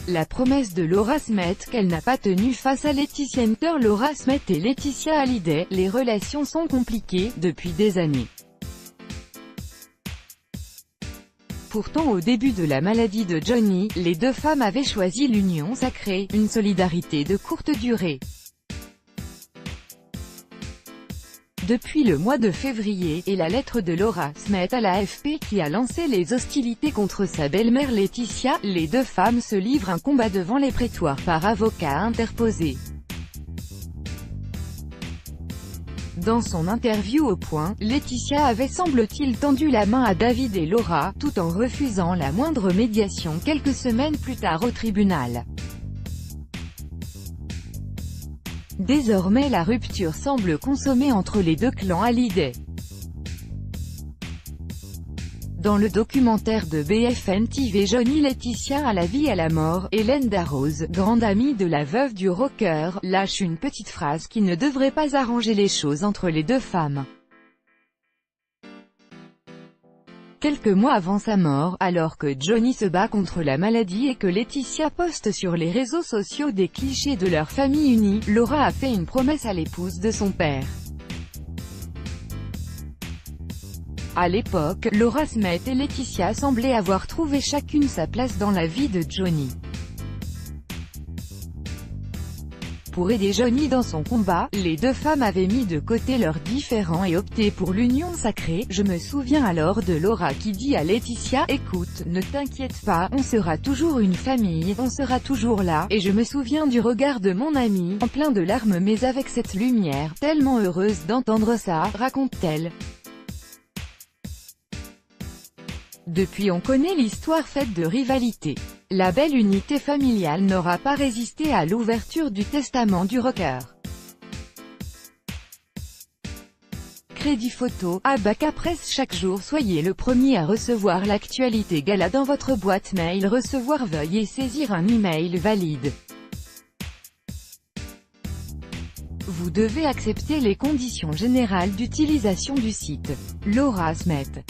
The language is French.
La promesse de Laura Smet qu'elle n'a pas tenue face à Laetitia Hunter. Laura Smet et Laetitia Hallyday, les relations sont compliquées, depuis des années. Pourtant au début de la maladie de Johnny, les deux femmes avaient choisi l'union sacrée, une solidarité de courte durée. Depuis le mois de février, et la lettre de Laura Smet à l'AFP qui a lancé les hostilités contre sa belle-mère Laetitia, les deux femmes se livrent un combat devant les prétoires par avocats interposés. Dans son interview au Point, Laetitia avait semble-t-il tendu la main à David et Laura, tout en refusant la moindre médiation quelques semaines plus tard au tribunal. Désormais la rupture semble consommée entre les deux clans Hallyday. Dans le documentaire de BFM TV Johnny Laetitia à la vie à la mort, Hélène Darroze, grande amie de la veuve du rocker, lâche une petite phrase qui ne devrait pas arranger les choses entre les deux femmes. Quelques mois avant sa mort, alors que Johnny se bat contre la maladie et que Laetitia poste sur les réseaux sociaux des clichés de leur famille unie, Laura a fait une promesse à l'épouse de son père. À l'époque, Laura Smet et Laetitia semblaient avoir trouvé chacune sa place dans la vie de Johnny. Pour aider Johnny dans son combat, les deux femmes avaient mis de côté leurs différends et opté pour l'union sacrée. Je me souviens alors de Laura qui dit à Laetitia « Écoute, ne t'inquiète pas, on sera toujours une famille, on sera toujours là », et je me souviens du regard de mon ami, en plein de larmes mais avec cette lumière, tellement heureuse d'entendre ça, raconte-t-elle. Depuis on connaît l'histoire faite de rivalité. La belle unité familiale n'aura pas résisté à l'ouverture du testament du rocker. Crédit photo, Abaka Presse. Chaque jour soyez le premier à recevoir l'actualité gala dans votre boîte mail. Recevoir, veuillez saisir un email valide. Vous devez accepter les conditions générales d'utilisation du site. Laura Smet.